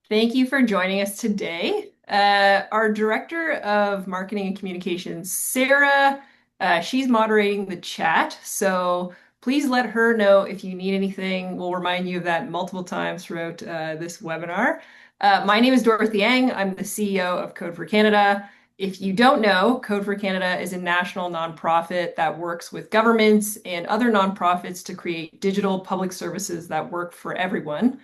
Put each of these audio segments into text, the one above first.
Thank you for joining us today. Our Director of Marketing and Communications, Sarah, she's moderating the chat, so please let her know if you need anything. We'll remind you of that multiple times throughout this webinar. My name is Dorothy Yang. I'm the CEO of Code for Canada. If you don't know, Code for Canada is a national nonprofit that works with governments and other nonprofits to create digital public services that work for everyone.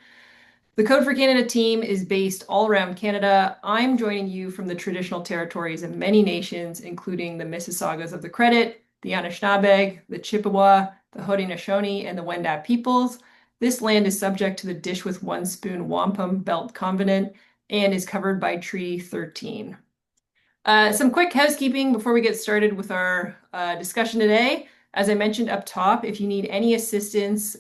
The Code for Canada team is based all around Canada. I'm joining you from the traditional territories of many nations, including the Mississaugas of the Credit, the Anishinaabe, the Chippewa, the Haudenosaunee, and the Wendat peoples. This land is subject to the Dish with One Spoon Wampum Belt Covenant and is covered by Treaty 13. Some quick housekeeping before we get started with our discussion today. As I mentioned up top, if you need any assistance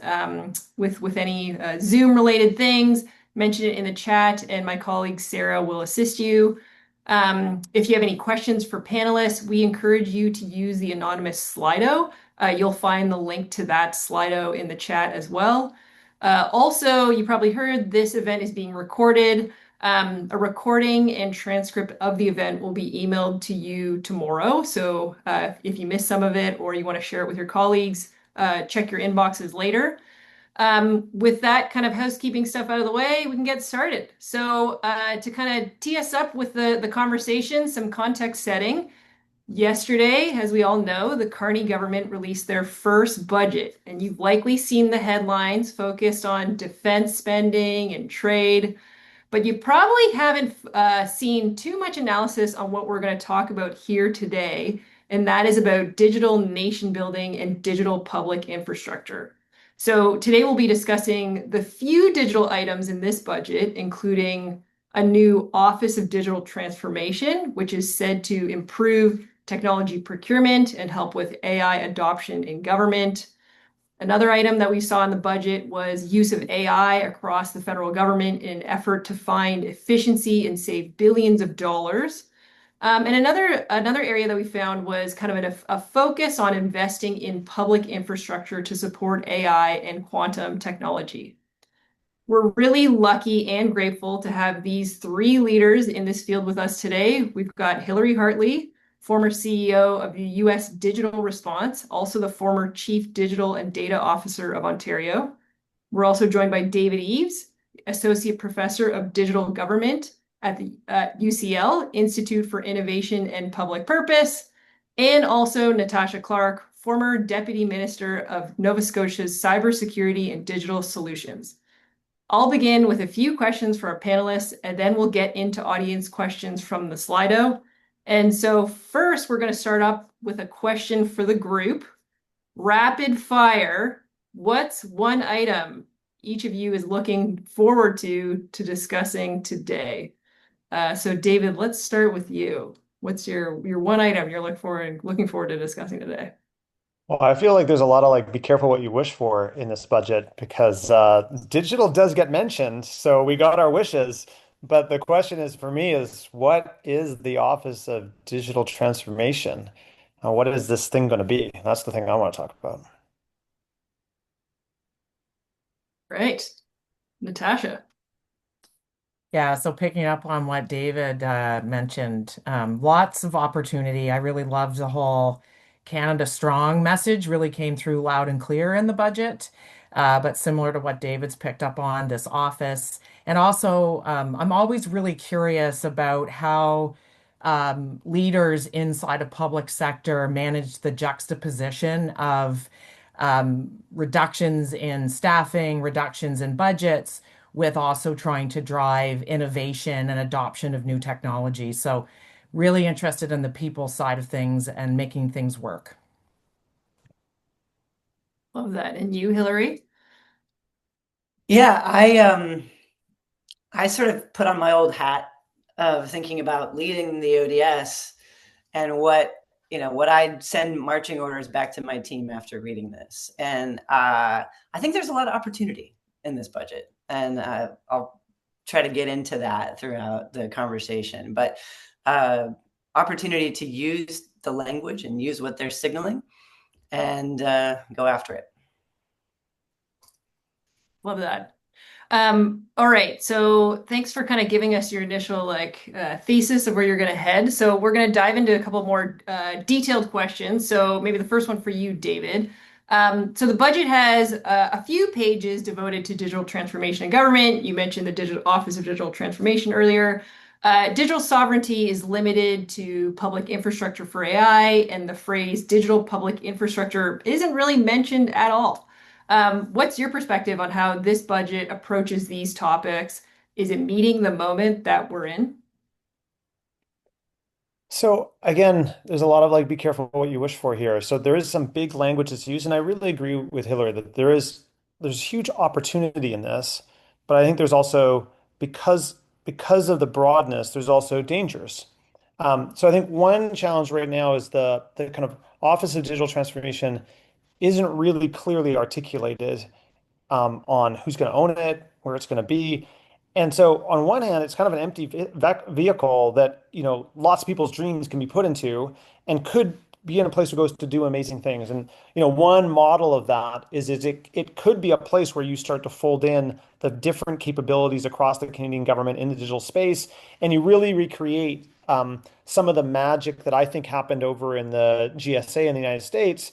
with any Zoom-related things, mention it in the chat, and my colleague Sarah will assist you. If you have any questions for panelists, we encourage you to use the anonymous Slido. You'll find the link to that Slido in the chat as well. Also, you probably heard this event is being recorded. A recording and transcript of the event will be emailed to you tomorrow. So if you missed some of it or you want to share it with your colleagues, check your inboxes later. With that kind of housekeeping stuff out of the way, we can get started. So to kind of tee us up with the conversation, some context setting. Yesterday, as we all know, the Carney government released their first budget, and you've likely seen the headlines focused on defense spending and trade. But you probably haven't seen too much analysis on what we're going to talk about here today, and that is about digital nation building and digital public infrastructure. So today we'll be discussing the few digital items in this budget, including a new Office of Digital Transformation, which is said to improve technology procurement and help with AI adoption in government. Another item that we saw in the budget was use of AI across the federal government in an effort to find efficiency and save billions of dollars. And another area that we found was kind of a focus on investing in public infrastructure to support AI and quantum technology. We're really lucky and grateful to have these three leaders in this field with us today. We've got Hillary Hartley, former CEO of the US Digital Response, also the former Chief Digital and Data Officer of Ontario. We're also joined by David Eves, Associate Professor of Digital Government at the UCL, Institute for Innovation and Public Purpose, and also Natasha Clark, former Deputy Minister of Nova Scotia's Cybersecurity and Digital Solutions. I'll begin with a few questions for our panelists, and then we'll get into audience questions from the Slido. And so first, we're going to start up with a question for the group. Rapid fire, what's one item each of you is looking forward to discussing today? So David, let's start with you. What's your one item you're looking forward to discussing today? Well, I feel like there's a lot of be careful what you wish for in this budget because digital does get mentioned. So we got our wishes. But the question is for me is what is the Office of Digital Transformation? What is this thing going to be? That's the thing I want to talk about. Right. Natasha. Yeah, so picking up on what David mentioned, lots of opportunity. I really loved the whole Canada Strong message, really came through loud and clear in the budget. But similar to what David's picked up on, this office. And also, I'm always really curious about how leaders inside a public sector manage the juxtaposition of reductions in staffing, reductions in budgets with also trying to drive innovation and adoption of new technology. So really interested in the people side of things and making things work. Love that. And you, Hillary? Yeah, I sort of put on my old hat of thinking about leading the ODS and what I'd send marching orders back to my team after reading this. And I think there's a lot of opportunity in this budget. And I'll try to get into that throughout the conversation. But opportunity to use the language and use what they're signaling and go after it. Love that. All right. So thanks for kind of giving us your initial thesis of where you're going to head. So we're going to dive into a couple more detailed questions. So maybe the first one for you, David. So the budget has a few pages devoted to digital transformation in government. You mentioned the Digital Office of Digital Transformation earlier. Digital sovereignty is limited to public infrastructure for AI, and the phrase digital public infrastructure isn't really mentioned at all. What's your perspective on how this budget approaches these topics? Is it meeting the moment that we're in? So again, there's a lot of like be careful what you wish for here. So there is some big language that's used, and I really agree with Hillary that there's huge opportunity in this, but I think there's also because of the broadness, there's also dangers. So I think one challenge right now is the kind of Office of Digital Transformation isn't really clearly articulated on who's going to own it, where it's going to be. And so on one hand, it's kind of an empty vehicle that, lots of people's dreams can be put into and could be in a place where it goes to do amazing things. And, one model of that is it could be a place where you start to fold in the different capabilities across the Canadian government in the digital space, and you really recreate some of the magic that I think happened over in the GSA in the United States,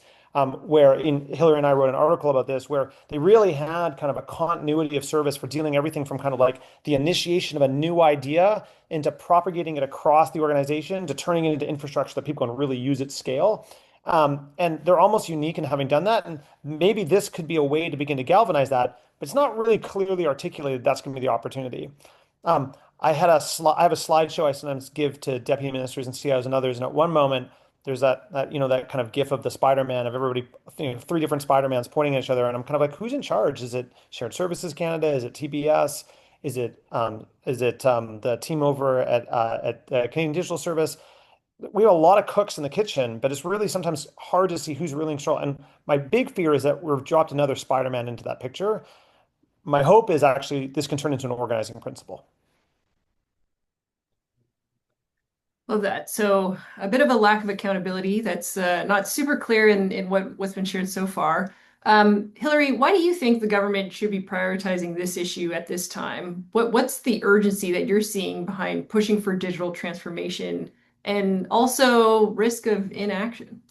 where Hillary and I wrote an article about this, where they really had kind of a continuity of service for dealing everything from kind of like the initiation of a new idea into propagating it across the organization to turning it into infrastructure that people can really use at scale. And they're almost unique in having done that. And maybe this could be a way to begin to galvanize that, but it's not really clearly articulated that's going to be the opportunity. I have a slideshow I sometimes give to deputy ministers and CIOs and others, and at one moment there's that kind of gif of the Spider-Man of everybody, three different Spider-Mans pointing at each other, and I'm kind of like, who's in charge? Is it Shared Services Canada? Is it TBS? Is it the team over at Canadian Digital Service? We have a lot of cooks in the kitchen, but it's really sometimes hard to see who's really in control. And my big fear is that we've dropped another Spider-Man into that picture. My hope is actually this can turn into an organizing principle. Love that. So a bit of a lack of accountability that's not super clear in what's been shared so far. Hillary, why do you think the government should be prioritizing this issue at this time? What's the urgency that you're seeing behind pushing for digital transformation and also risk of inaction?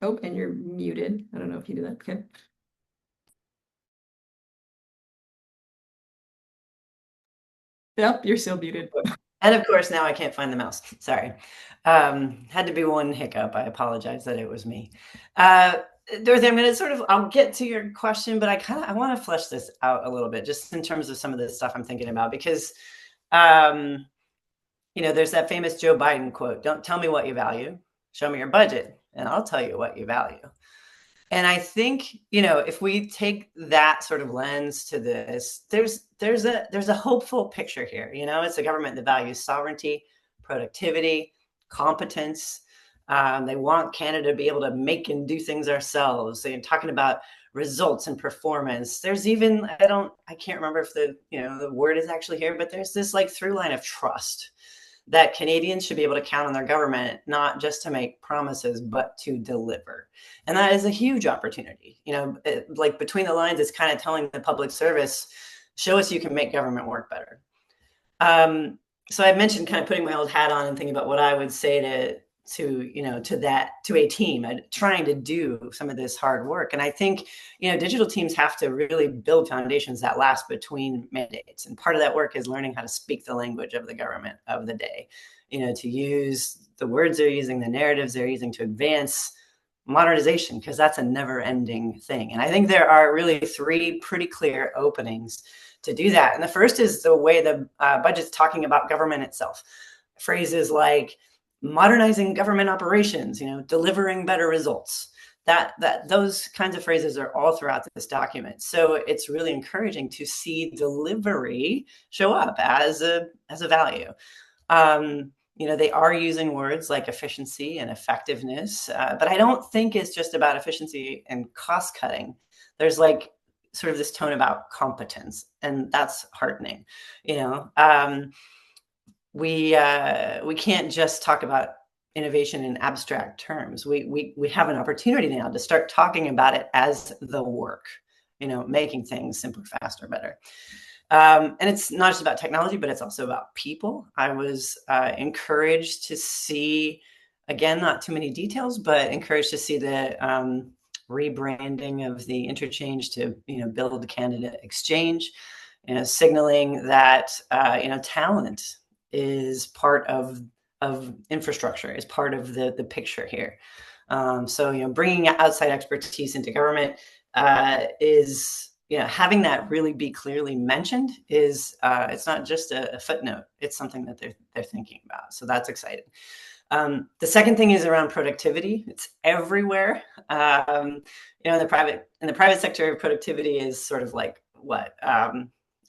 Oh, and you're muted. I don't know if you do that. Okay. Yep, you're still muted. And of course, now I can't find the mouse. Sorry. Had to be one hiccup. I apologize that it was me. Dorothy, I'm going to I'll get to your question, but I want to flesh this out a little bit just in terms of some of the stuff I'm thinking about, because, there's that famous Joe Biden quote, "Don't tell me what you value, show me your budget and I'll tell you what you value." And I think, if we take that sort of lens to this, there's a hopeful picture here. It's a government that values sovereignty, productivity, competence. They want Canada to be able to make and do things ourselves. They're talking about results and performance. There's even, I can't remember if the word is actually here, but there's this like through line of trust that Canadians should be able to count on their government, not just to make promises, but to deliver. And that is a huge opportunity. Like between the lines, it's kind of telling the public service, show us you can make government work better. So I mentioned kind of putting my old hat on and thinking about what I would say to a team trying to do some of this hard work. And I think, digital teams have to really build foundations that last between mandates. And part of that work is learning how to speak the language of the government of the day, to use the words they're using, the narratives they're using to advance modernization, because that's a never ending thing. And I think there are really three pretty clear openings to do that. And the first is the way the budget's talking about government itself. Phrases like modernizing government operations, delivering better results. That those kinds of phrases are all throughout this document. So it's really encouraging to see delivery show up as a value. They are using words like efficiency and effectiveness, but I don't think it's just about efficiency and cost cutting. There's like sort of this tone about competence, and that's heartening. We can't just talk about innovation in abstract terms. We have an opportunity now to start talking about it as the work. making things simpler, faster, better. And it's not just about technology, but it's also about people. I was encouraged to see, again, not too many details, but encouraged to see the rebranding of the interchange to, Build Canada Exchange, signaling that, talent is part of infrastructure, is part of the picture here. So, bringing outside expertise into government is, having that really be clearly mentioned is, it's not just a footnote, it's something that they're thinking about. So that's exciting. The second thing is around productivity. It's everywhere. In the private sector, productivity is sort of like what,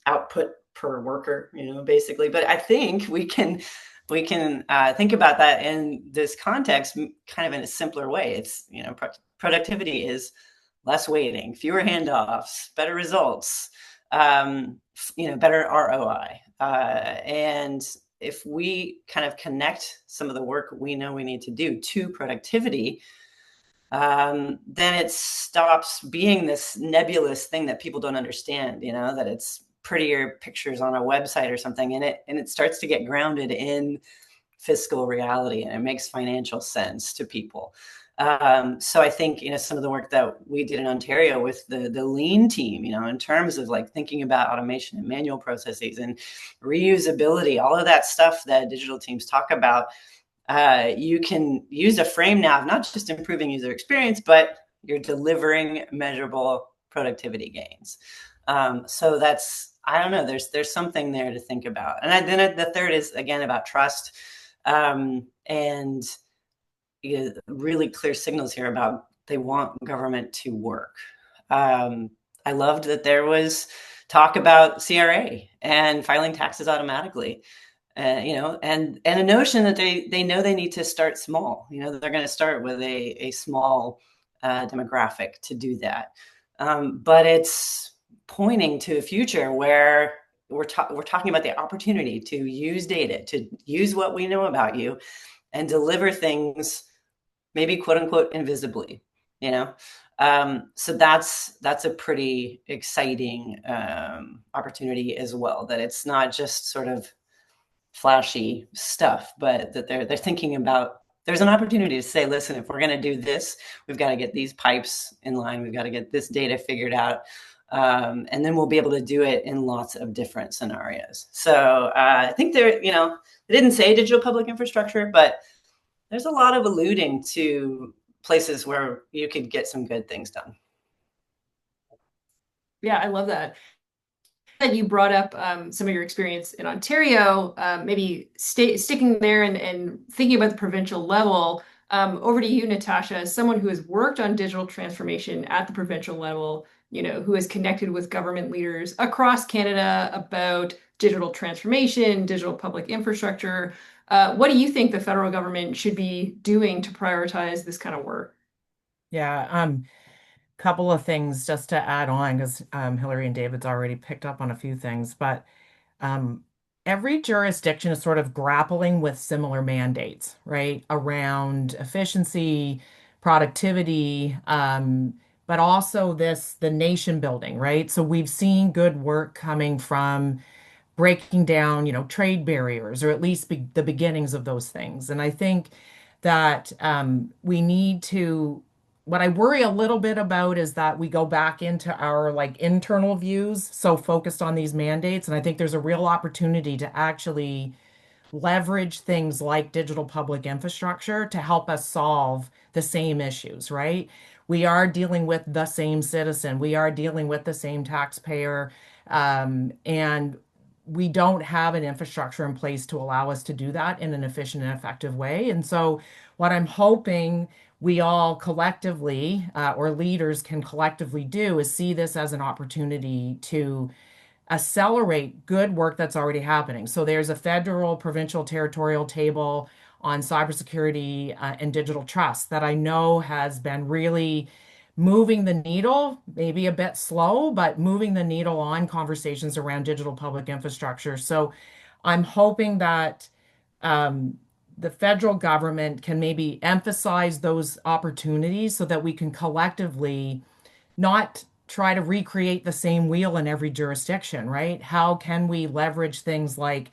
output per worker, basically. But I think we can think about that in this context kind of in a simpler way. It's, productivity is less waiting, fewer handoffs, better results, better ROI. And if we kind of connect some of the work we know we need to do to productivity, then it stops being this nebulous thing that people don't understand, that it's prettier pictures on a website or something, and it starts to get grounded in fiscal reality, and it makes financial sense to people. So I think, some of the work that we did in Ontario with the lean team, in terms of like thinking about automation and manual processes and reusability, all of that stuff that digital teams talk about, you can use a frame now of not just improving user experience, but you're delivering measurable productivity gains. So that's, I don't know, there's something there to think about. And then the third is, again, about trust, and really clear signals here about they want government to work. I loved that there was talk about CRA and filing taxes automatically, and a notion that they know they need to start small. They're going to start with a small demographic to do that. But it's pointing to a future where we're talking about the opportunity to use data, to use what we know about you and deliver things maybe quote unquote invisibly, so that's a pretty exciting opportunity as well, that it's not just sort of flashy stuff, but that they're thinking about, there's an opportunity to say, listen, if we're going to do this, we've got to get these pipes in line, we've got to get this data figured out, and then we'll be able to do it in lots of different scenarios. So I think they didn't say digital public infrastructure, but there's a lot of alluding to places where you could get some good things done. Yeah, I love that. And you brought up some of your experience in Ontario, maybe sticking there and thinking about the provincial level. Over to you, Natasha, as someone who has worked on digital transformation at the provincial level, who has connected with government leaders across Canada about digital transformation, digital public infrastructure. What do you think the federal government should be doing to prioritize this kind of work? Yeah, couple of things just to add on, because Hillary and David's already picked up on a few things, but every jurisdiction is sort of grappling with similar mandates, right? Around efficiency, productivity, but also the nation building, right? So we've seen good work coming from breaking down, trade barriers, or at least the beginnings of those things. And I think that we need to, what I worry a little bit about is that we go back into our like internal views, so focused on these mandates. And I think there's a real opportunity to actually leverage things like digital public infrastructure to help us solve the same issues, right? We are dealing with the same citizen, we are dealing with the same taxpayer, and we don't have an infrastructure in place to allow us to do that in an efficient and effective way. And so, what I'm hoping we all collectively, or leaders can collectively do, is see this as an opportunity to accelerate good work that's already happening. So there's a federal, provincial, territorial table on cybersecurity and digital trust that I know has been really moving the needle, maybe a bit slow, but moving the needle on conversations around digital public infrastructure. So I'm hoping that the federal government can maybe emphasize those opportunities so that we can collectively not try to recreate the same wheel in every jurisdiction, right? How can we leverage things like,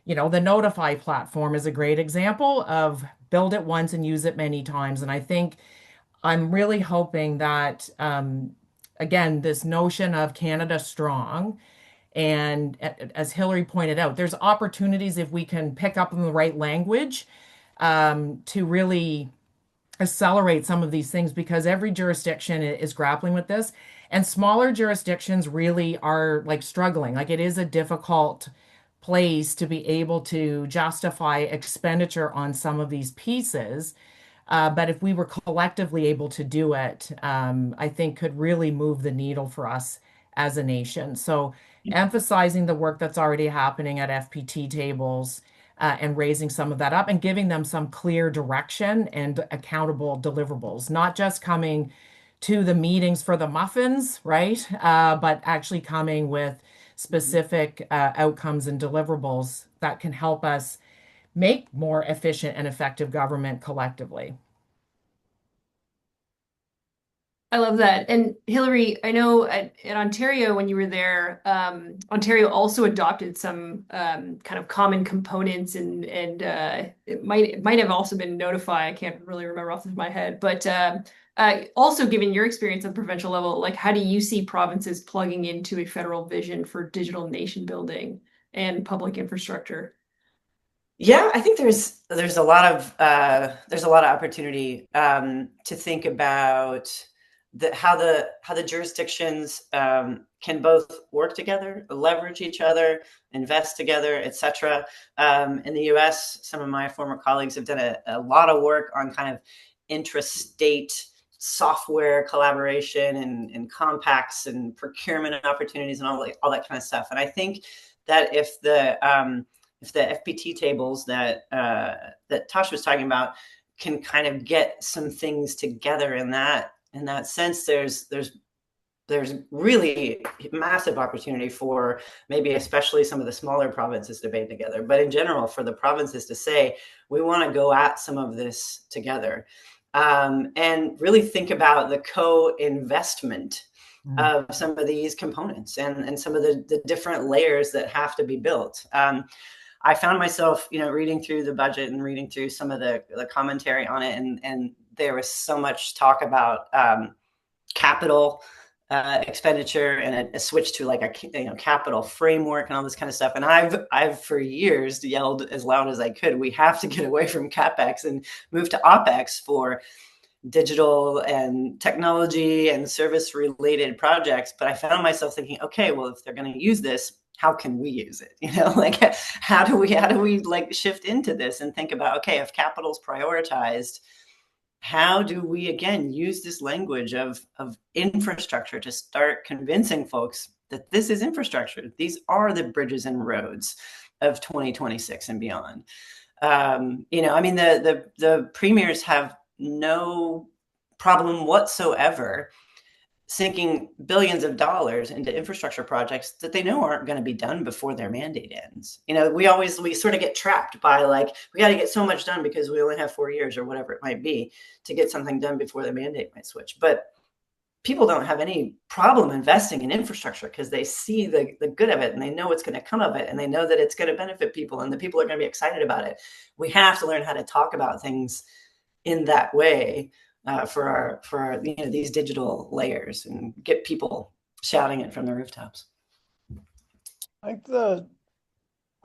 the Notify platform is a great example of build it once and use it many times. And I think I'm really hoping that, again, this notion of Canada Strong, and as Hillary pointed out, there's opportunities if we can pick up on the right language to really accelerate some of these things because every jurisdiction is grappling with this. And smaller jurisdictions really are like struggling. Like it is a difficult place to be able to justify expenditure on some of these pieces. But if we were collectively able to do it, I think could really move the needle for us as a nation. So emphasizing the work that's already happening at FPT tables and raising some of that up and giving them some clear direction and accountable deliverables, not just coming to the meetings for the muffins, right? But actually coming with specific outcomes and deliverables that can help us make more efficient and effective government collectively. I love that. And Hillary, I know in Ontario, when you were there, Ontario also adopted some kind of common components, and it might have also been Notify. I can't really remember off the top of my head, but also given your experience at the provincial level, like how do you see provinces plugging into a federal vision for digital nation building and public infrastructure? Yeah, I think there's a lot of opportunity to think about how the jurisdictions can both work together, leverage each other, invest together, etc. In the U.S., some of my former colleagues have done a lot of work on kind of intrastate software collaboration and compacts and procurement opportunities and all that kind of stuff. And I think that if the FPT tables that Tosh was talking about can kind of get some things together in that sense, there's really massive opportunity for maybe especially some of the smaller provinces to band together, but in general for the provinces to say we want to go at some of this together, and really think about the co-investment of some of these components and some of the different layers that have to be built. I found myself, reading through the budget and reading through some of the commentary on it, and there was so much talk about capital expenditure and a switch to like a capital framework and all this kind of stuff. And I've for years yelled as loud as I could, we have to get away from CapEx and move to OpEx for digital and technology and service related projects. But I found myself thinking, okay, well, if they're going to use this, how can we use it? Like how do we like shift into this and think about, okay, if capital's prioritized, how do we again use this language of infrastructure to start convincing folks that this is infrastructure? These are the bridges and roads of 2026 and beyond. I mean, the premiers have no problem whatsoever sinking billions of dollars into infrastructure projects that they know aren't going to be done before their mandate ends. We sort of get trapped by like, we got to get so much done because we only have 4 years or whatever it might be to get something done before the mandate might switch. But people don't have any problem investing in infrastructure because they see the good of it and they know what's going to come of it and they know that it's going to benefit people and the people are going to be excited about it. We have to learn how to talk about things in that way. For our these digital layers and get people shouting it from the rooftops. I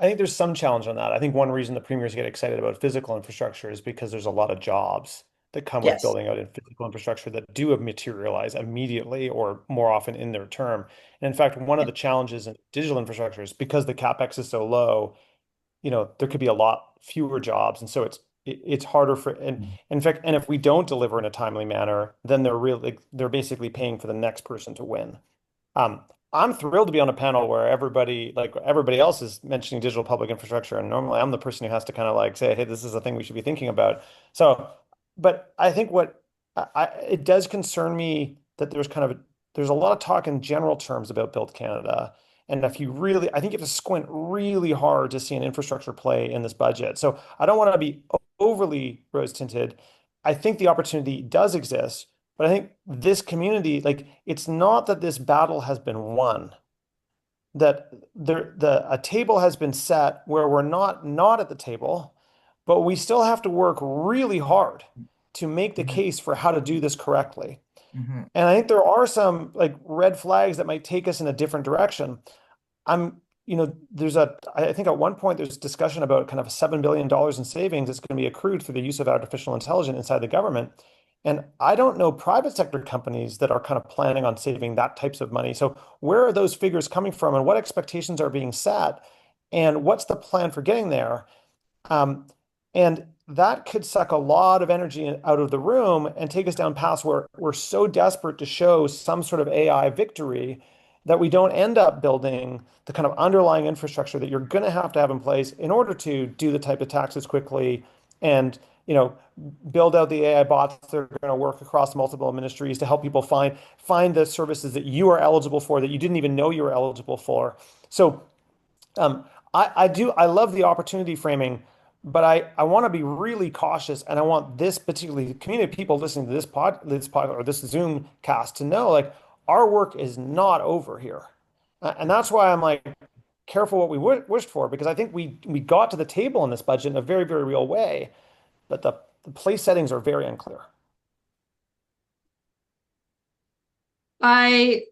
think there's some challenge on that. I think one reason the premiers get excited about physical infrastructure is because there's a lot of jobs that come with building out in physical infrastructure that do materialize immediately or more often in their term. And in fact, one of the challenges in digital infrastructure is because the CapEx is so low, there could be a lot fewer jobs. And so it's harder and in fact, and if we don't deliver in a timely manner, then they're basically paying for the next person to win. I'm thrilled to be on a panel where everybody else is mentioning digital public infrastructure, and normally I'm the person who has to kind of like say, hey, this is a thing we should be thinking about. So, but I think it does concern me that there's a lot of talk in general terms about Build Canada. And I think you have to squint really hard to see an infrastructure play in this budget. So I don't want to be overly rose tinted. I think the opportunity does exist, But I think this community, like, it's not that this battle has been won, that a table has been set where we're not at the table, but we still have to work really hard to make the Mhm. case for how to do this correctly. Mhm. And I think there are some like red flags that might take us in a different direction. I'm, I think at one point there's discussion about kind of $7 billion in savings that's going to be accrued through the use of artificial intelligence inside the government. And I don't know private sector companies that are kind of planning on saving that types of money. So where are those figures coming from and what expectations are being set? And what's the plan for getting there? Um, and that could suck a lot of energy out of the room and take us down paths where we're so desperate to show some sort of AI victory that we don't end up building the kind of underlying infrastructure that you're going to have in place in order to do the type of taxes quickly and, build out the AI bots that are going to work across multiple ministries to help people find the services that you are eligible for that you didn't even know you were eligible for. So um, I love the opportunity framing, but I want to be really cautious, and I want this particularly community of people listening to this pod or this Zoom cast to know like our work is not over here, and that's why I'm like careful what we wished for because I think we got to the table in this budget in a very very real way, but the place settings are very unclear. I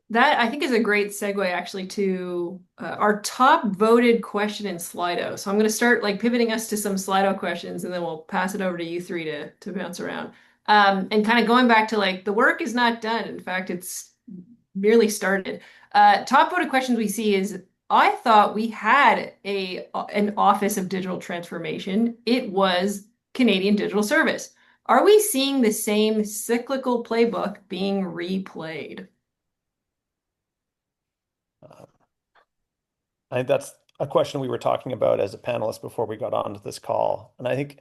think is a great segue actually to our top voted question in Slido. So I'm going to start like pivoting us to some Slido questions, and then we'll pass it over to you three to bounce around. And kind of going back to like the work is not done. In fact, it's merely started. Top voted questions we see is I thought we had an Office of Digital Transformation. It was Canadian Digital Service. Are we seeing the same cyclical playbook being replayed? Um, I think that's a question we were talking about as a panelist before we got onto this call, and I think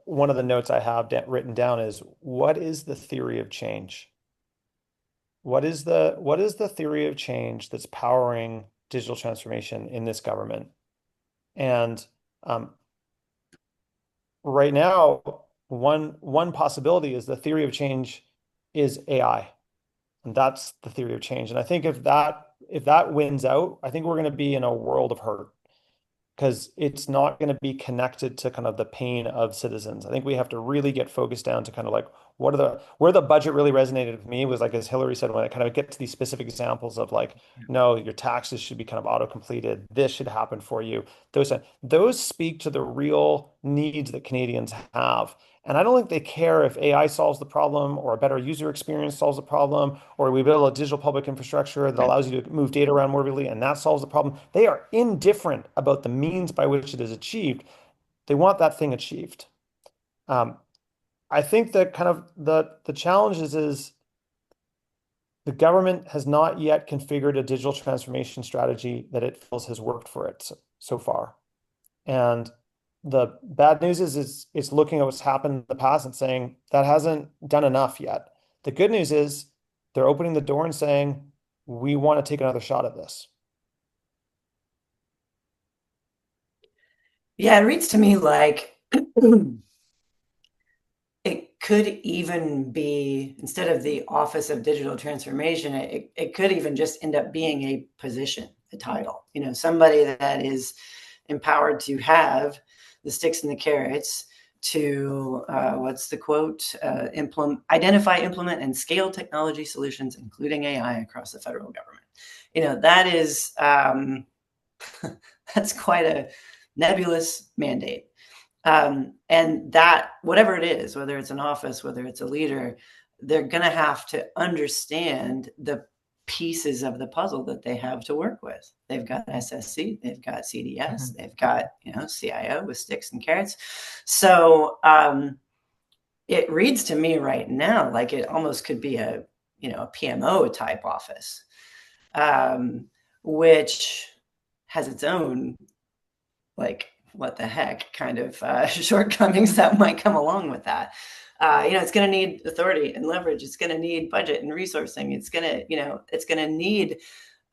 one of the notes I have written down is what is the theory of change? What is the theory of change that's powering digital transformation in this government? And um, right now, one possibility is the theory of change is AI, and that's the theory of change. And I think if that wins out, I think we're going to be in a world of hurt because it's not going to be connected to kind of the pain of citizens. I think we have to really get focused down to kind of like where the budget really resonated with me was like, as Hillary said, when I kind of get to these specific examples of like, no, your taxes should be kind of auto-completed. This should happen for you. Those speak to the real needs that Canadians have. And I don't think they care if AI solves the problem or a better user experience solves the problem, or we build a digital public infrastructure that allows you to move data around more readily and that solves the problem. They are indifferent about the means by which it is achieved. They want that thing achieved. Um, I think that kind of the challenge is the government has not yet configured a digital transformation strategy that it feels has worked for it so far. And the bad news is it's looking at what's happened in the past and saying that hasn't done enough yet. The good news is they're opening the door and saying, we want to take another shot at this. Yeah, it reads to me like it could even be, instead of the Office of Digital Transformation, it could even just end up being a position, a title, somebody that is empowered to have the sticks and the carrots to, what's the quote? Identify, implement, and scale technology solutions, including AI, across the federal government. That is, that's quite a nebulous mandate. And that, whatever it is, whether it's an office, whether it's a leader, they're going to have to understand the pieces of the puzzle that they have to work with. They've got SSC, they've got CDS, they've got, CIO with sticks and carrots. So it reads to me right now like it almost could be a PMO type office, which has its own like what the heck kind of shortcomings that might come along with that. It's going to need authority and leverage. It's going to need budget and resourcing. It's going to need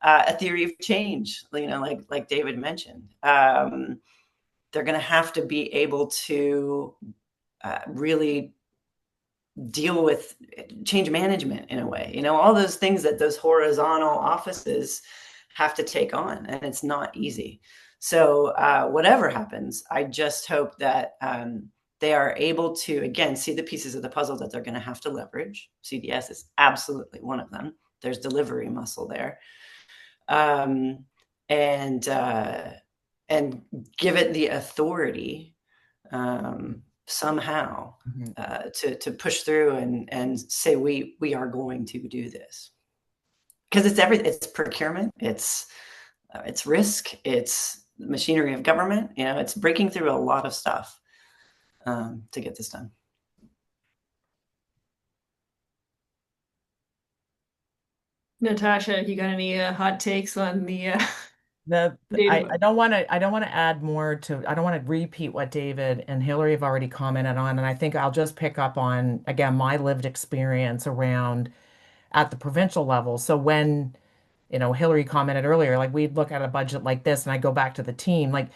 a theory of change. Like David mentioned, they're going to have to be able to really deal with change management in a way, all those things that those horizontal offices have to take on, and it's not easy. So whatever happens, I just hope that they are able to, again, see the pieces of the puzzle that they're going to have to leverage. CDS is absolutely one of them. There's delivery muscle there. Um, and give it the authority somehow to push through and say we are going to do this, because it's procurement, it's risk, it's machinery of government. It's breaking through a lot of stuff to get this done. Natasha, you got any hot takes on the I, data? I don't want to add more to I don't want to repeat what David and Hillary have already commented on. And I think I'll just pick up on again my lived experience around at the provincial level. So when, Hillary commented earlier, like we'd look at a budget like this, and I go back to the team, like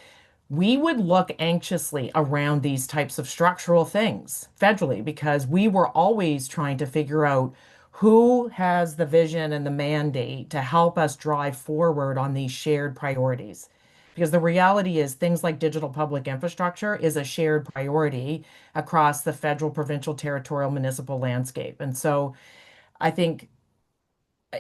we would look anxiously around these types of structural things federally because we were always trying to figure out who has the vision and the mandate to help us drive forward on these shared priorities. Because the reality is, things like digital public infrastructure is a shared priority across the federal, provincial, territorial, municipal landscape. And so I think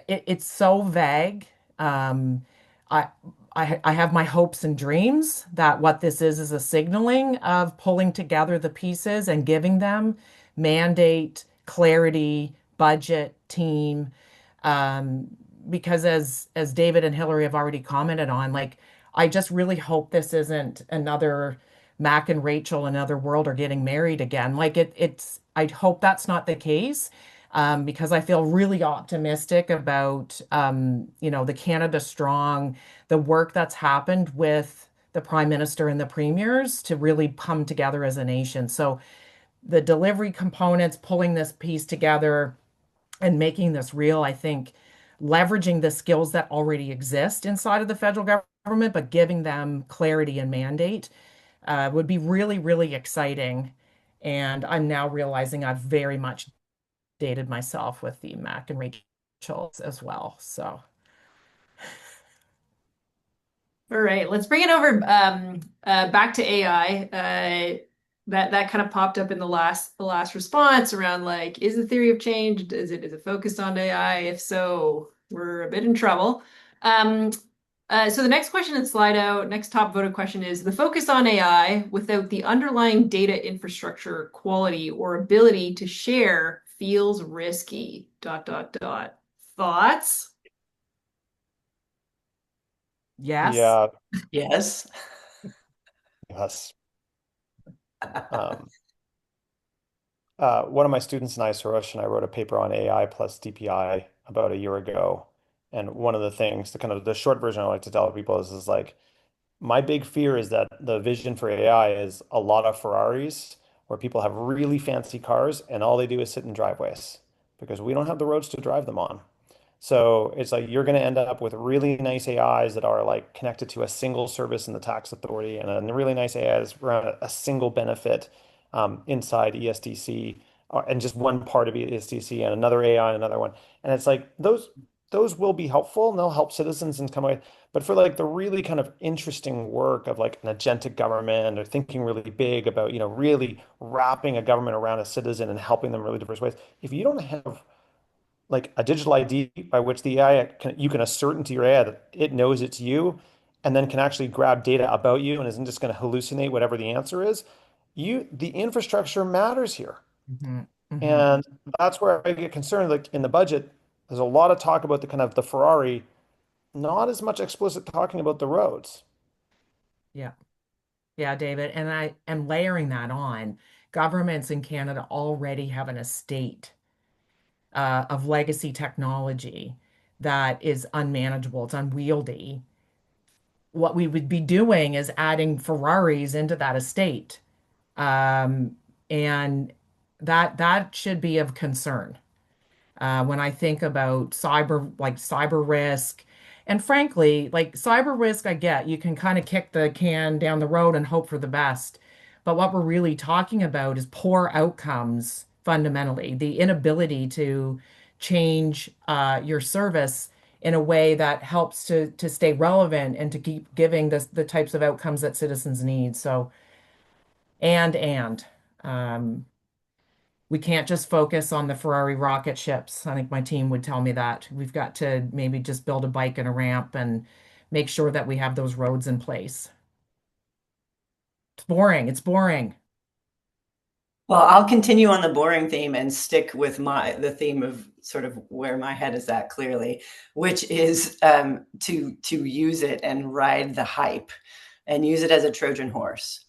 it's so vague. I, I have my hopes and dreams that what this is a signaling of pulling together the pieces and giving them mandate, clarity, budget, team. Um, because as David and Hillary have already commented on, like I just really hope this isn't another Mac and Rachel, another world are getting married again. Like it's I hope that's not the case because I feel really optimistic about, the Canada Strong, the work that's happened with the Prime Minister and the premiers to really come together as a nation. So the delivery components, pulling this piece together and making this real, I think leveraging the skills that already exist inside of the federal government, but giving them clarity and mandate would be really, really exciting. And I'm now realizing I've very much dated myself with the Mac and Rachel's as well. So, All right, let's bring it over back to AI. That kind of popped up in the last response around like, is the theory of change, is it focused on AI? If so, we're a bit in trouble. So the next question in slide out, next top voted question is the focus on AI without the underlying data infrastructure quality or ability to share feels risky. Dot dot dot. Thoughts? yes. Yeah, Yes. yes. Um, one of my students and I, Suresh, and I wrote a paper on AI plus DPI about a year ago. And one of the things, the kind of the short version I like to tell people is like, my big fear is that the vision for AI is a lot of Ferraris where people have really fancy cars and all they do is sit in driveways because we don't have the roads to drive them on. So it's like you're going to end up with really nice AIs that are like connected to a single service in the tax authority and a really nice AI that's around a single benefit inside ESDC and just one part of ESDC and another AI and another one. And it's like those will be helpful and they'll help citizens in some way. But for like the really kind of interesting work of like an agentic government or thinking really big about, really wrapping a government around a citizen and helping them in really diverse ways, if you don't have like a digital ID by which the AI you can assert into your AI that it knows it's you and then can actually grab data about you and isn't just going to hallucinate whatever the answer is. The infrastructure matters here. Hmm. Hmm. And that's where I get concerned. Like in the budget, there's a lot of talk about the kind of the Ferrari, not as much explicit talking about the roads. Yeah. Yeah, David. And I am layering that on. Governments in Canada already have an estate of legacy technology that is unmanageable, it's unwieldy. What we would be doing is adding Ferraris into that estate. Um, and that should be of concern. When I think about cyber risk, and frankly, like cyber risk, I get you can kind of kick the can down the road and hope for the best. But what we're really talking about is poor outcomes fundamentally, the inability to change your service in a way that helps to stay relevant and to keep giving the types of outcomes that citizens need. So, and um, we can't just focus on the Ferrari rocket ships. I think my team would tell me that. We've got to maybe just build a bike and a ramp and make sure that we have those roads in place. It's boring. It's boring. Well, I'll continue on the boring theme and stick with the theme of sort of where my head is at clearly, which is to use it and ride the hype and use it as a Trojan horse.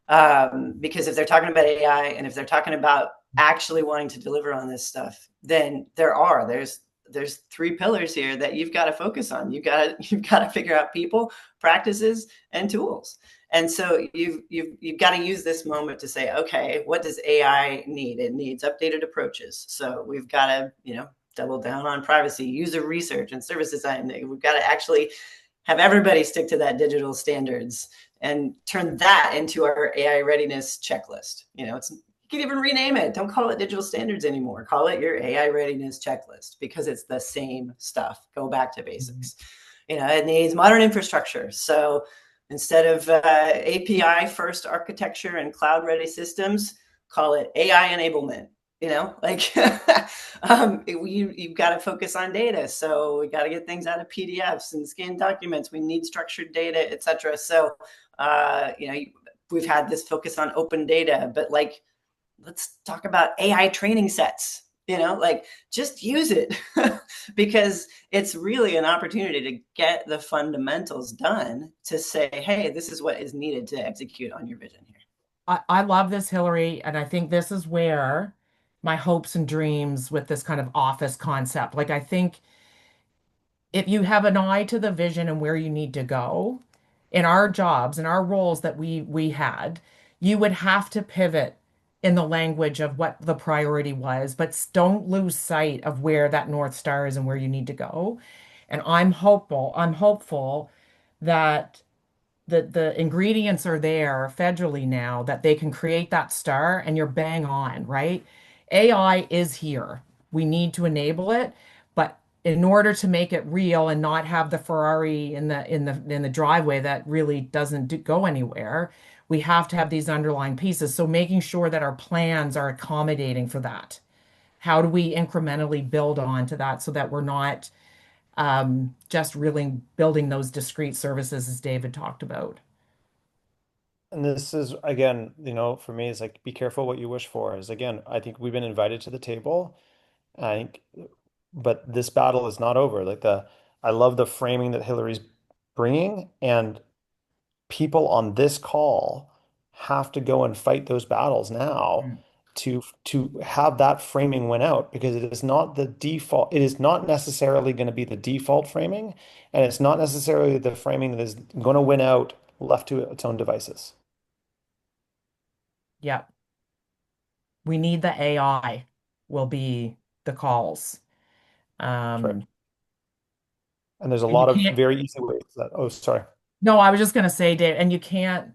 Because if they're talking about AI and if they're talking about actually wanting to deliver on this stuff, then there's three pillars here that you've got to focus on. You've got to figure out people, practices, and tools. And so you've got to use this moment to say, okay, what does AI need? It needs updated approaches. So we've got to, double down on privacy, user research, and service design. We've got to actually have everybody stick to that digital standards and turn that into our AI readiness checklist. You can even rename it. Don't call it digital standards anymore. Call it your AI readiness checklist because it's the same stuff. Go back to basics. It needs modern infrastructure. So instead of API first architecture and cloud ready systems, call it AI enablement. You've got to focus on data. So we got to get things out of PDFs and scanned documents. We need structured data, et cetera. So, we've had this focus on open data, but let's talk about AI training sets, just use it because it's really an opportunity to get the fundamentals done to say, hey, this is what is needed to execute on your vision here. I love this, Hillary, and I think this is where my hopes and dreams with this kind of office concept. I think if you have an eye to the vision and where you need to go in our jobs and our roles that we had, you would have to pivot in the language of what the priority was, but don't lose sight of where that North Star is and where you need to go. And I'm hopeful that the ingredients are there federally now that they can create that star and you're bang on, right? AI is here. We need to enable it, but in order to make it real and not have the Ferrari in the driveway that really doesn't go anywhere, we have to have these underlying pieces. So making sure that our plans are accommodating for that. How do we incrementally build on to that so that we're not just really building those discrete services as David talked about? And this is again, for me, it's like be careful what you wish for. Is again, I think we've been invited to the table. I think, but this battle is not over. I love the framing that Hillary's bringing, and people on this call have to go and fight those battles now Mm. to have that framing win out because it is not the default. It is not necessarily going to be the default framing, and it's not necessarily the framing that is going to win out left to its own devices. Yeah. We need the AI will be the calls. Correct. Um, And there's a and you lot of can't, very easy ways that, oh, sorry. no, I was just going to say, Dave, and you can't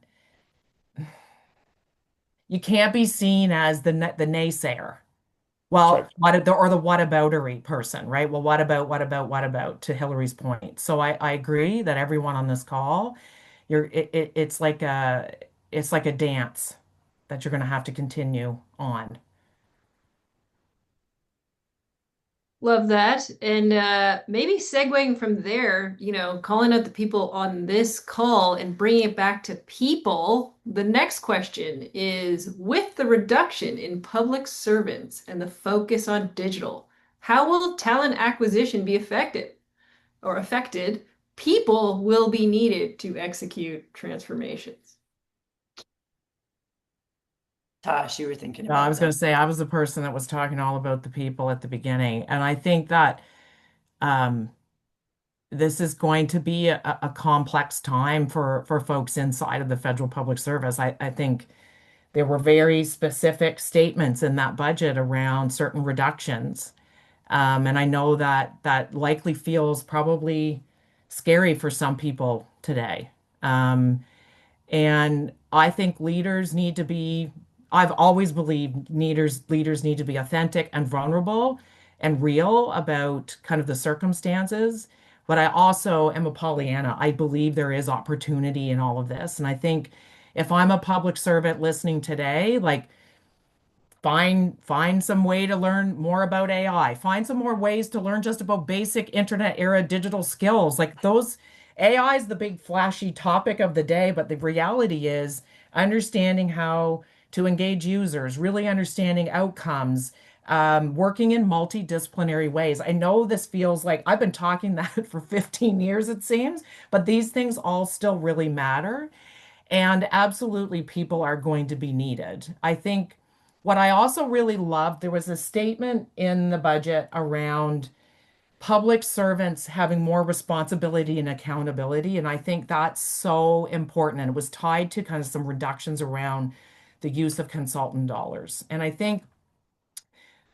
be seen as the naysayer. That's right. Well, or the whataboutery person, right? Well, what about, to Hillary's point. So I agree that everyone on this call, it's like a dance that you're going to have to continue on. Love that. And maybe segueing from there, calling out the people on this call and bringing it back to people. The next question is, with the reduction in public servants and the focus on digital, how will talent acquisition be affected or affected? People will be needed to execute transformations. Tosh, you were thinking I about was going that. to say I was the person that was talking all about the people at the beginning, and I think that um, this is going to be a complex time for folks inside of the federal public service. I think there were very specific statements in that budget around certain reductions. And I know that that likely feels probably scary for some people today. And I think leaders need to be I've always believed leaders need to be authentic and vulnerable and real about kind of the circumstances. But I also am a Pollyanna. I believe there is opportunity in all of this. And I think if I'm a public servant listening today, like find some way to learn more about AI. Find some more ways to learn just about basic internet era digital skills. Like those AI is the big flashy topic of the day, but the reality is understanding how to engage users, really understanding outcomes, working in multidisciplinary ways. I know this feels like I've been talking that for 15 years, it seems, but these things all still really matter. And absolutely, people are going to be needed. I think what I also really loved, there was a statement in the budget around public servants having more responsibility and accountability. And I think that's so important. And it was tied to kind of some reductions around the use of consultant dollars. And I think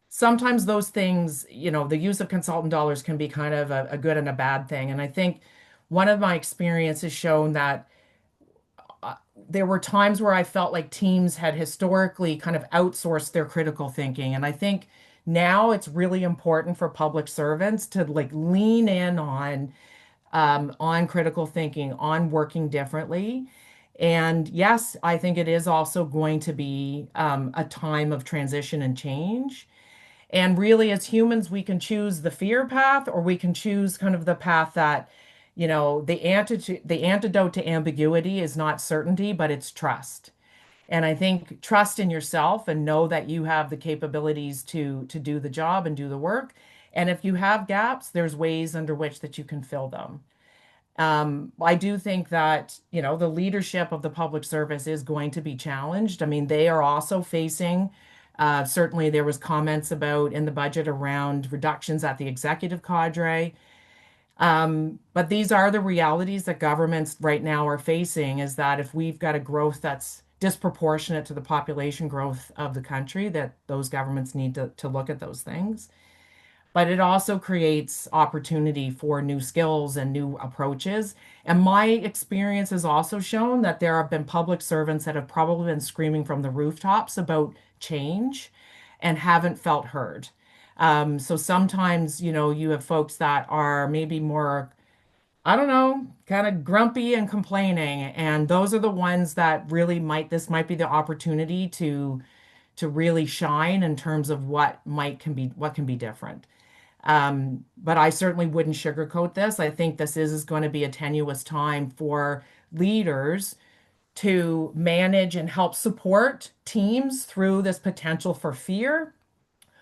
sometimes those things, the use of consultant dollars can be kind of a good and a bad thing. And I think one of my experiences shown that there were times where I felt like teams had historically kind of outsourced their critical thinking. And I think now it's really important for public servants to like lean in on critical thinking, on working differently. And yes, I think it is also going to be a time of transition and change. And really, as humans, we can choose the fear path, or we can choose kind of the path that, the antidote to ambiguity is not certainty, but it's trust. And I think trust in yourself and know that you have the capabilities to do the job and do the work. And if you have gaps, there's ways under which that you can fill them. I do think that, the leadership of the public service is going to be challenged. I mean, they are also facing, certainly there was comments about in the budget around reductions at the executive cadre. But these are the realities that governments right now are facing, is that if we've got a growth that's disproportionate to the population growth of the country, that those governments need to look at those things. But it also creates opportunity for new skills and new approaches. And my experience has also shown that there have been public servants that have probably been screaming from the rooftops about change and haven't felt heard. So sometimes, you have folks that are maybe more, I don't know, kind of grumpy and complaining, and those are the ones that really this might be the opportunity to really shine in terms of what can be different. But I certainly wouldn't sugarcoat this. I think this is going to be a tenuous time for leaders to manage and help support teams through this potential for fear,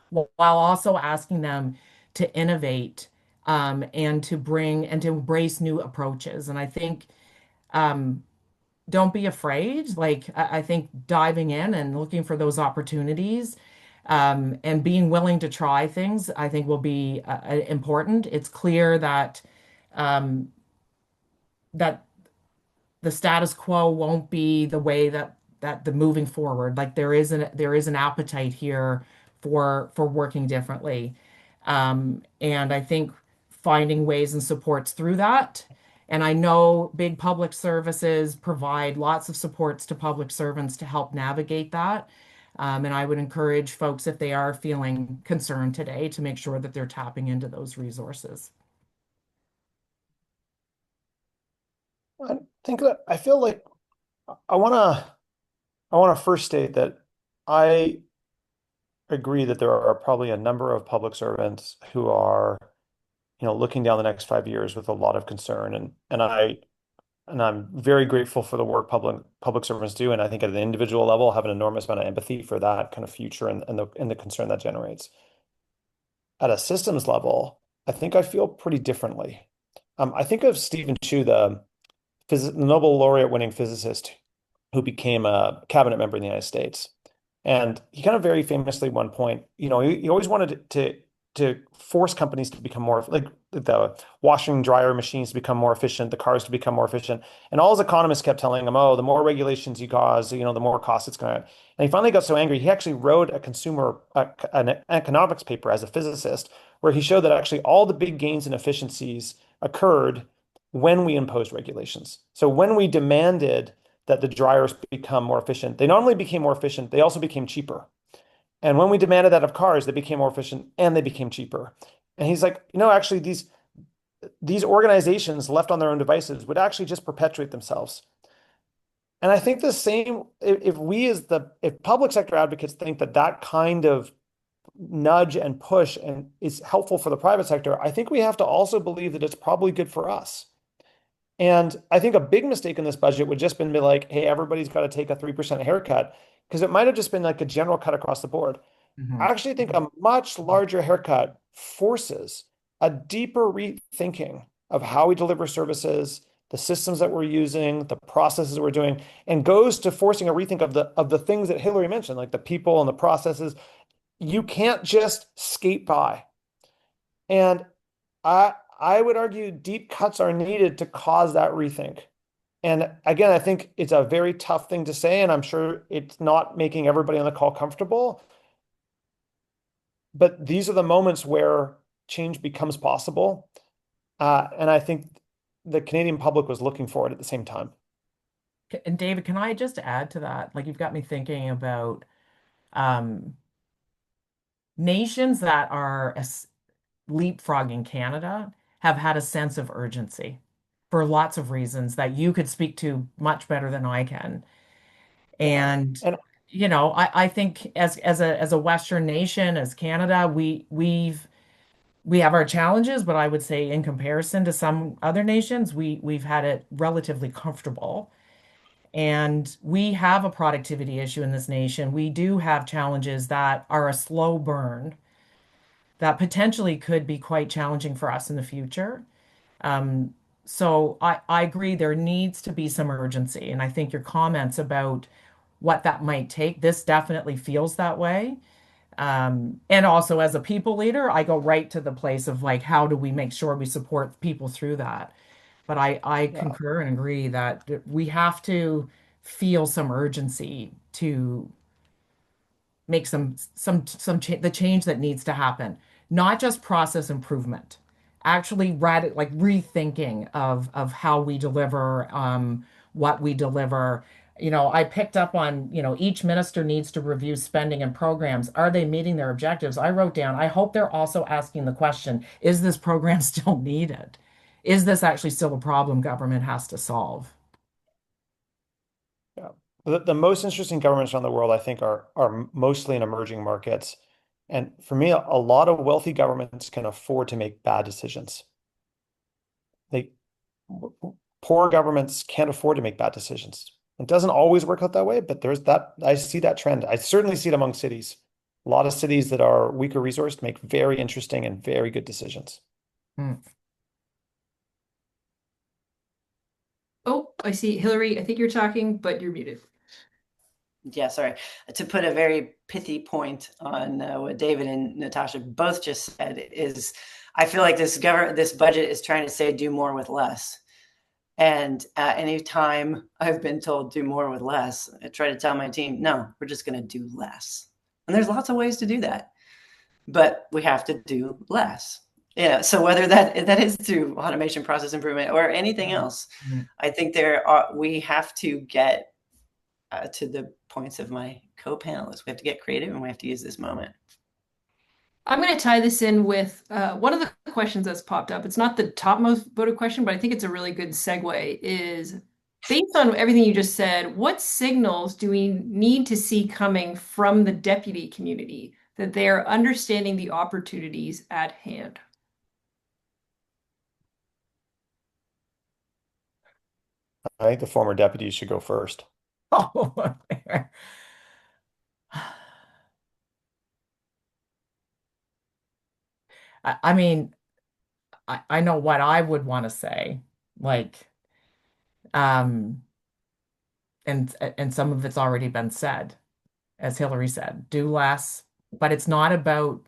while also asking them to innovate, and to bring and to embrace new approaches. And I think don't be afraid. Like I think diving in and looking for those opportunities, and being willing to try things, I think will be important. It's clear that that the status quo won't be the way that the moving forward. Like there is an appetite here for working differently. And I think finding ways and supports through that. And I know big public services provide lots of supports to public servants to help navigate that. And I would encourage folks, if they are feeling concerned today, to make sure that they're tapping into those resources. I feel like I want to first state that I agree that there are probably a number of public servants who are, looking down the next 5 years with a lot of concern, and I'm very grateful for the work public servants do, and I think at an individual level have an enormous amount of empathy for that kind of future and the concern that generates. At a systems level, I think I feel pretty differently. I think of Stephen Chu, the Nobel laureate winning physicist who became a cabinet member in the United States. And he kind of very famously at one point, he always wanted to force companies to become more, like the washing dryer machines to become more efficient, the cars to become more efficient. And all his economists kept telling him, oh, the more regulations you cause, the more cost it's going to. And he finally got so angry, he actually wrote an economics paper as a physicist, where he showed that actually all the big gains in efficiencies occurred when we imposed regulations. So when we demanded that the dryers become more efficient. They not only became more efficient, they also became cheaper. And when we demanded that of cars, they became more efficient and they became cheaper. And he's like, actually, these organizations left on their own devices would actually just perpetuate themselves. And I think the same, if public sector advocates think that that kind of nudge and push and is helpful for the private sector, I think we have to also believe that it's probably good for us. And I think a big mistake in this budget would just been be like, hey, everybody's got to take a 3% haircut, because it might have just been like a general cut across the board. Mhm. I actually think a much larger haircut forces a deeper rethinking of how we deliver services, the systems that we're using, the processes we're doing, and goes to forcing a rethink of the things that Hillary mentioned, like the people and the processes. You can't just skate by. And I would argue deep cuts are needed to cause that rethink. And again, I think it's a very tough thing to say, and I'm sure it's not making everybody on the call comfortable. But these are the moments where change becomes possible. And I think the Canadian public was looking for it at the same time. And David, can I just add to that? Like you've got me thinking about um, nations that are leapfrogging Canada have had a sense of urgency for lots of reasons that you could speak to much better than I can. And And I think as a Western nation, as Canada, we have our challenges, but I would say in comparison to some other nations, we've had it relatively comfortable. And we have a productivity issue in this nation. We do have challenges that are a slow burn that potentially could be quite challenging for us in the future. Um, so I agree there needs to be some urgency. And I think your comments about what that might take, this definitely feels that way. And also as a people leader, I go right to the place of like, how do we make sure we support people through that? But I yeah, concur and agree that we have to feel some urgency to make the change that needs to happen, not just process improvement, actually like rethinking of how we deliver, what we deliver. I picked up on, each minister needs to review spending and programs. Are they meeting their objectives? I wrote down, I hope they're also asking the question, is this program still needed? Is this actually still a problem government has to solve? yeah. The most interesting governments around the world, I think, are mostly in emerging markets. And for me, a lot of wealthy governments can afford to make bad decisions. They Poor governments can't afford to make bad decisions. It doesn't always work out that way, but there's that. I see that trend. I certainly see it among cities. A lot of cities that are weaker resourced make very interesting and very good decisions. Hmm. Oh, I see. Hillary, I think you're talking, but you're muted. Yeah, sorry. To put a very pithy point on what David and Natasha both just said is, I feel like this budget is trying to say do more with less. And anytime I've been told do more with less, I try to tell my team, no, we're just going to do less. And there's lots of ways to do that, but we have to do less. Yeah. So whether that is through automation, process improvement, or anything else, I think we have to get to the points of my co-panelists. We have to get creative and we have to use this moment. I'm going to tie this in with one of the questions that's popped up. It's not the topmost voted question, but I think it's a really good segue. Is based on everything you just said, what signals do we need to see coming from the deputy community that they are understanding the opportunities at hand? I think the former deputies should go first. Oh, I mean, I know what I would want to say, like, um, and some of it's already been said, as Hillary said, do less, but it's not about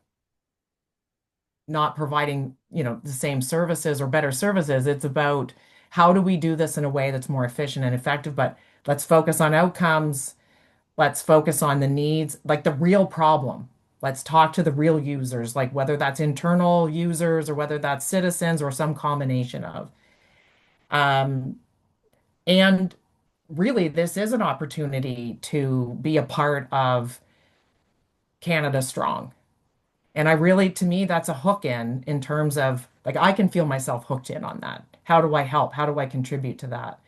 not providing, the same services or better services. It's about how do we do this in a way that's more efficient and effective, but let's focus on outcomes. Let's focus on the needs, like the real problem. Let's talk to the real users, like whether that's internal users or whether that's citizens or some combination of. Um, and really, this is an opportunity to be a part of Canada Strong. And I really, to me, that's a hook in terms of like I can feel myself hooked in on that. How do I help? How do I contribute to that?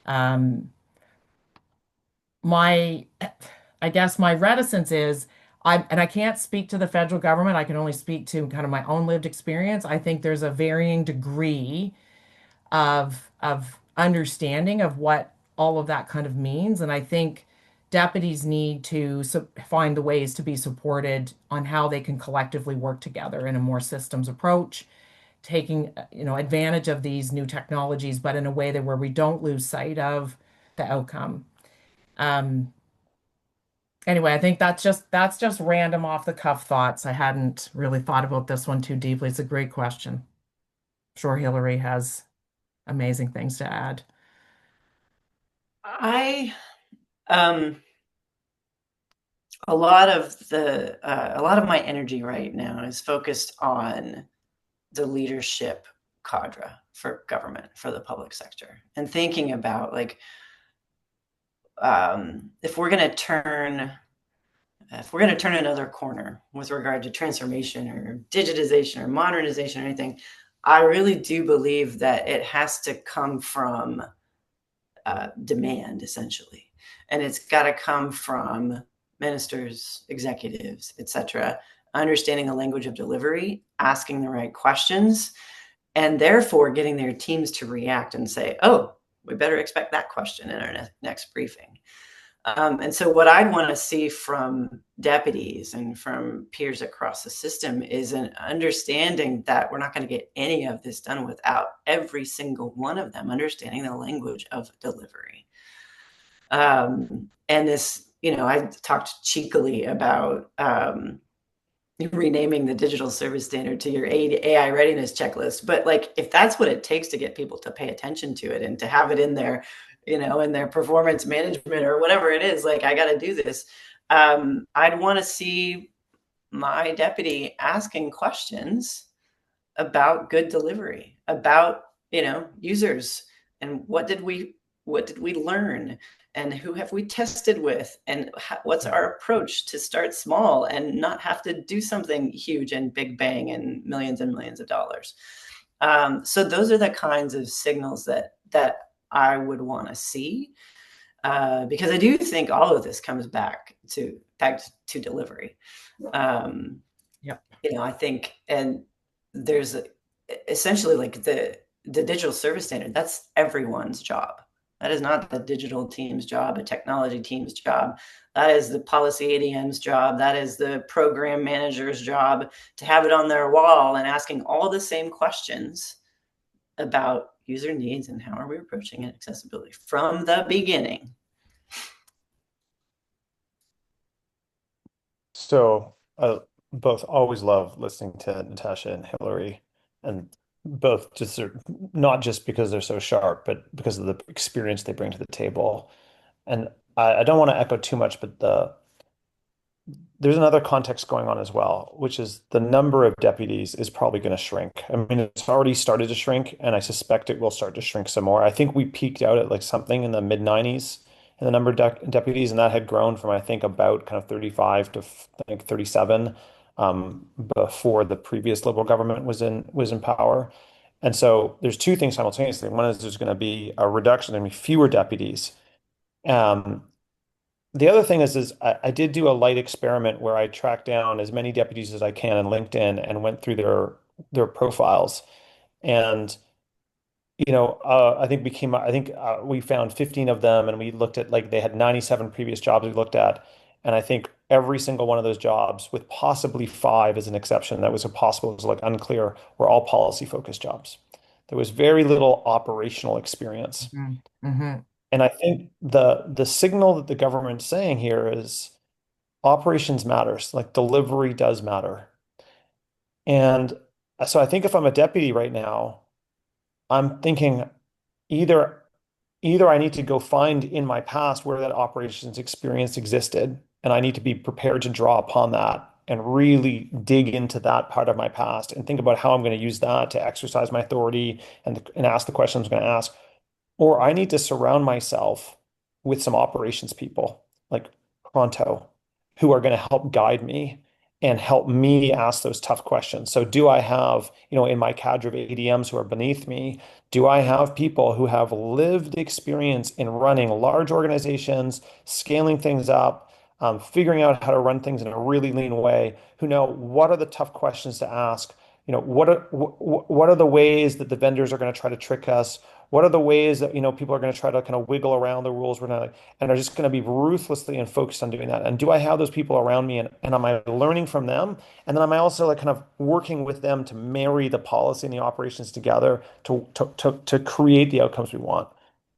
Um, my, I guess my reticence is and I can't speak to the federal government. I can only speak to kind of my own lived experience. I think there's a varying degree of understanding of what all of that kind of means. And I think deputies need to find the ways to be supported on how they can collectively work together in a more systems approach, taking advantage of these new technologies, but in a way that where we don't lose sight of the outcome. Um, anyway, I think that's just random off the cuff thoughts. I hadn't really thought about this one too deeply. It's a great question. I'm sure Hillary has amazing things to add. I um a lot of my energy right now is focused on the leadership cadre for government, for the public sector, and thinking about like if we're going to turn another corner with regard to transformation or digitization or modernization or anything, I really do believe that it has to come from demand, essentially. And it's got to come from ministers, executives, etc., understanding the language of delivery, asking the right questions, and therefore getting their teams to react and say, oh, we better expect that question in our next briefing. And so what I'd want to see from deputies and from peers across the system is an understanding that we're not going to get any of this done without every single one of them understanding the language of delivery. And this, I talked cheekily about renaming the digital service standard to your AI readiness checklist. But like, if that's what it takes to get people to pay attention to it and to have it in their in their performance management or whatever it is, like, I got to do this. I'd want to see my deputy asking questions about good delivery, about, users, and what did we learn, and who have we tested with, and what's our approach to start small and not have to do something huge and big bang and millions of dollars. So those are the kinds of signals that I would want to see, because I do think all of this comes back to delivery. Yeah. I think, and there's essentially like the digital service standard. That's everyone's job. That is not the digital team's job, a technology team's job. That is the policy ADM's job. That is the program manager's job, to have it on their wall and asking all the same questions about user needs and how are we approaching accessibility from the beginning. So both always love listening to Natasha and Hillary, and both just not just because they're so sharp, but because of the experience they bring to the table. And I don't want to echo too much, but there's another context going on as well, which is the number of deputies is probably going to shrink. I mean, it's already started to shrink, and I suspect it will start to shrink some more. I think we peaked out at like something in the mid 90s in the number of deputies, and that had grown from, I think, about kind of 35 to I think 37 before the previous Liberal government was in power. And so there's two things simultaneously. One is there's going to be a reduction, there's going to be fewer deputies. The other thing is I did do a light experiment where I tracked down as many deputies as I can on LinkedIn and went through their profiles. And I think we found 15 of them, and we looked at, like, they had 97 previous jobs we looked at. And I think every single one of those jobs, with possibly five as an exception, that was impossible, it was like unclear, were all policy focused jobs. There was very little operational experience. Mm-hmm. And I think the signal that the government's saying here is operations matters, like delivery does matter. And so I think if I'm a deputy right now, I'm thinking either I need to go find in my past where that operations experience existed, and I need to be prepared to draw upon that and really dig into that part of my past and think about how I'm going to use that to exercise my authority and ask the questions I'm going to ask. Or I need to surround myself with some operations people like pronto who are going to help guide me and help me ask those tough questions. So do I have, in my cadre of ADMs who are beneath me, do I have people who have lived experience in running large organizations, scaling things up, figuring out how to run things in a really lean way, who know what are the tough questions to ask? What are the ways that the vendors are going to try to trick us? What are the ways that, people are going to try to kind of wiggle around the rules we're not, and are just going to be ruthlessly and focused on doing that? And do I have those people around me, and am I learning from them? And then am I also like kind of working with them to marry the policy and the operations together to create the outcomes we want?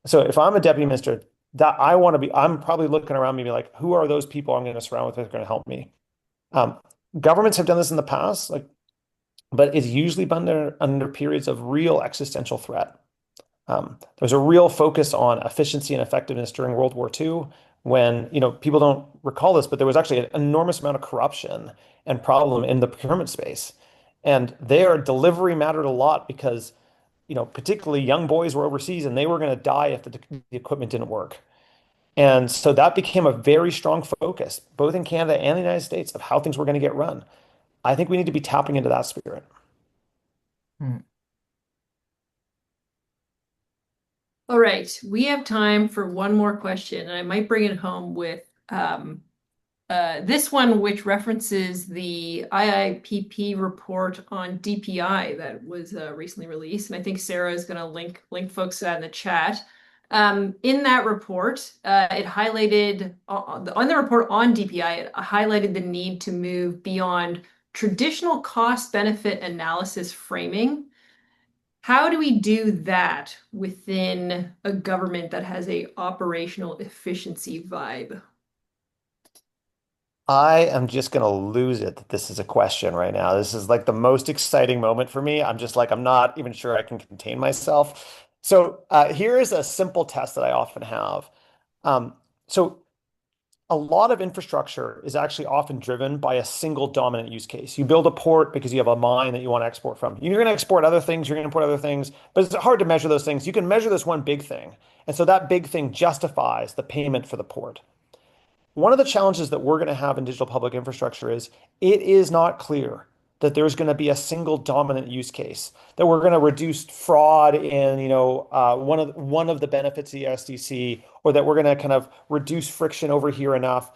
So if I'm a deputy minister, that I want to be, I'm probably looking around me like, who are those people I'm going to surround with that are going to help me? Um, Governments have done this in the past, like, but it's usually been under periods of real existential threat. There was a real focus on efficiency and effectiveness during World War II when, people don't recall this, but there was actually an enormous amount of corruption and problem in the procurement space. And their delivery mattered a lot because, particularly young boys were overseas and they were going to die if the equipment didn't work. And so that became a very strong focus, both in Canada and the United States, of how things were going to get run. I think we need to be tapping into that spirit. Hmm. All right, we have time for one more question, and I might bring it home with this one, which references the IIPP report on DPI that was recently released, and I think Sarah is going to link folks to that in the chat. In that report, it highlighted on the report on DPI, it highlighted the need to move beyond traditional cost-benefit analysis framing. How do we do that within a government that has a operational efficiency vibe? I am just going to lose it that this is a question right now. This is like the most exciting moment for me. I'm just like, I'm not even sure I can contain myself. So here is a simple test that I often have. So a lot of infrastructure is actually often driven by a single dominant use case. You build a port because you have a mine that you want to export from. You're going to export other things, you're going to import other things, but it's hard to measure those things. You can measure this one big thing. And so that big thing justifies the payment for the port. One of the challenges that we're going to have in digital public infrastructure is it is not clear that there's going to be a single dominant use case, that we're going to reduce fraud in, one of the benefits of the SDC, or that we're going to kind of reduce friction over here enough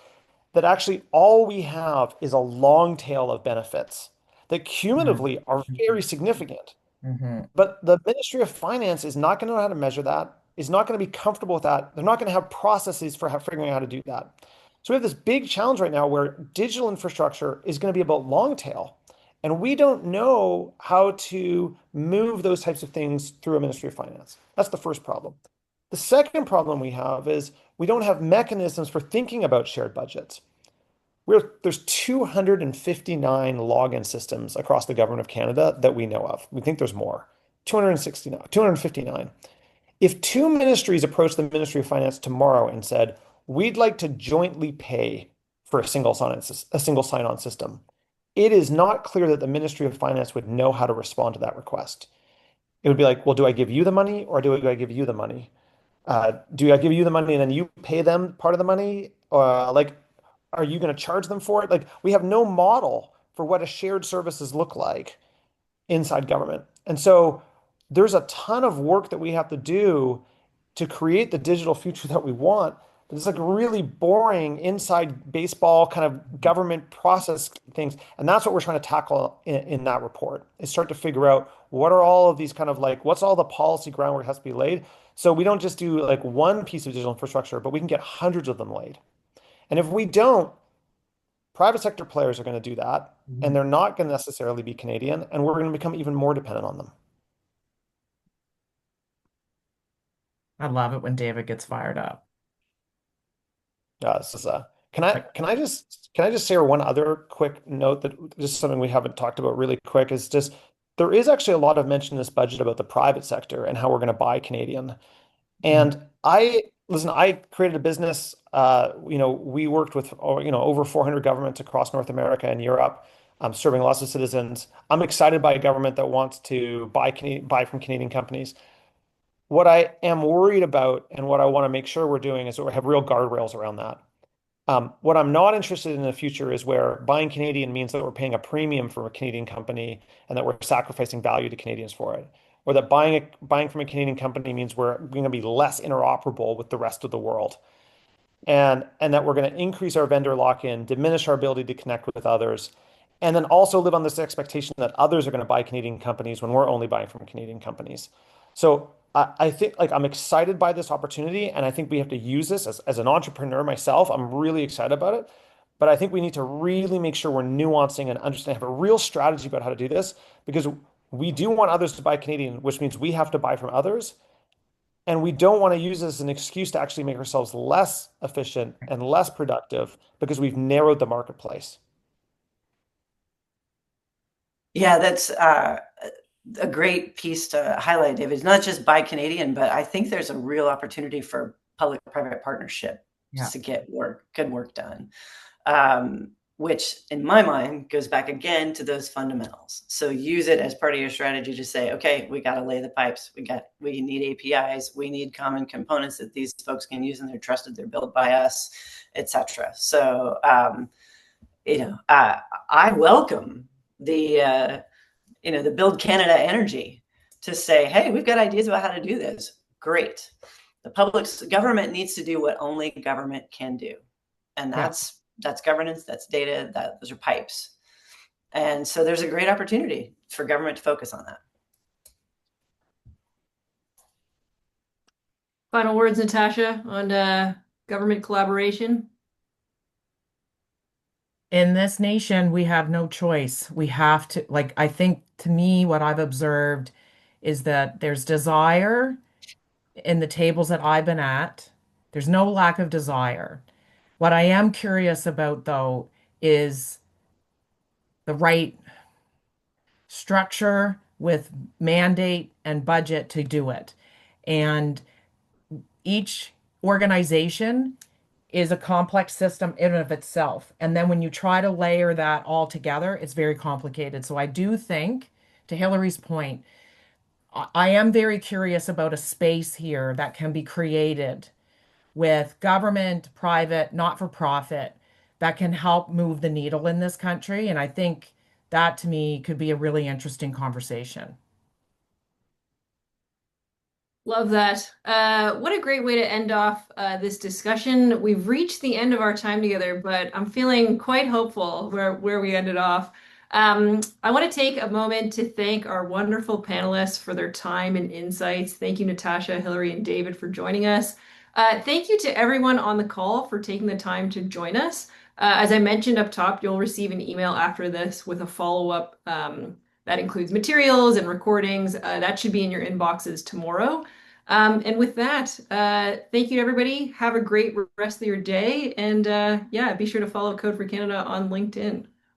that actually all we have is a long tail of benefits that cumulatively are very significant. Mm-hmm. But the Ministry of Finance is not going to know how to measure that, is not going to be comfortable with that. They're not going to have processes for figuring out how to do that. So we have this big challenge right now where digital infrastructure is going to be about long tail. And we don't know how to move those types of things through a Ministry of Finance. That's the first problem. The second problem we have is we don't have mechanisms for thinking about shared budgets. There's 259 login systems across the government of Canada that we know of. We think there's more. 269, 259. If two ministries approached the Ministry of Finance tomorrow and said, we'd like to jointly pay for a single sign-on system, it is not clear that the Ministry of Finance would know how to respond to that request. It would be like, well, do I give you the money or do I give you the money? Do I give you the money and then you pay them part of the money? Are you going to charge them for it? Like, we have no model for what a shared services look like inside government. And so there's a ton of work that we have to do to create the digital future that we want. But it's like really boring inside baseball kind of government process things. And that's what we're trying to tackle in that report, is start to figure out what are all of these kind of like, what's all the policy groundwork has to be laid. So we don't just do like one piece of digital infrastructure, but we can get hundreds of them laid. And if we don't, private sector players are going to do that, and they're not going to necessarily be Canadian, and we're going to become even more dependent on them. I love it when David gets fired up. This is can I just share one other quick note that just something we haven't talked about really quick is just there is actually a lot of mention in this budget about the private sector and how we're going to buy Canadian. And I created a business. We worked with, over 400 governments across North America and Europe, serving lots of citizens. I'm excited by a government that wants to buy from Canadian companies. What I am worried about and what I want to make sure we're doing is that we have real guardrails around that. What I'm not interested in the future is where buying Canadian means that we're paying a premium for a Canadian company and that we're sacrificing value to Canadians for it. Or that buying from a Canadian company means we're going to be less interoperable with the rest of the world. And that we're going to increase our vendor lock-in, diminish our ability to connect with others, and then also live on this expectation that others are going to buy Canadian companies when we're only buying from Canadian companies. So I think like I'm excited by this opportunity, and I think we have to use this as an entrepreneur myself. I'm really excited about it. But I think we need to really make sure we're nuancing and understand, have a real strategy about how to do this because we do want others to buy Canadian, which means we have to buy from others. And we don't want to use this as an excuse to actually make ourselves less efficient and less productive because we've narrowed the marketplace. Yeah, that's a great piece to highlight, David. It's not just buy Canadian, but I think there's a real opportunity for public-private partnership Yeah. to get good work done. Which in my mind goes back again to those fundamentals. So use it as part of your strategy to say, okay, we got to lay the pipes. We need APIs. We need common components that these folks can use and they're trusted. They're built by us, etc. So, I welcome the Build Canada energy to say, hey, we've got ideas about how to do this. Great. The government needs to do what only government can do. And that's governance, that's data, those are pipes. And so there's a great opportunity for government to focus on that. Final words, Natasha, on government collaboration. In this nation, we have no choice. We have to, like, I think to me, what I've observed is that there's desire in the tables that I've been at. There's no lack of desire. What I am curious about, though, is the right structure with mandate and budget to do it. And each organization is a complex system in and of itself. And then when you try to layer that all together, it's very complicated. So I do think, to Hillary's point, I am very curious about a space here that can be created with government, private, not for profit that can help move the needle in this country. And I think that to me could be a really interesting conversation. Love that. What a great way to end off this discussion. We've reached the end of our time together, but I'm feeling quite hopeful where we ended off. I want to take a moment to thank our wonderful panelists for their time and insights. Thank you, Natasha, Hillary, and David for joining us. Thank you to everyone on the call for taking the time to join us. As I mentioned up top, you'll receive an email after this with a follow-up that includes materials and recordings. That should be in your inboxes tomorrow. And with that, thank you, everybody. Have a great rest of your day. And yeah, be sure to follow Code for Canada on LinkedIn.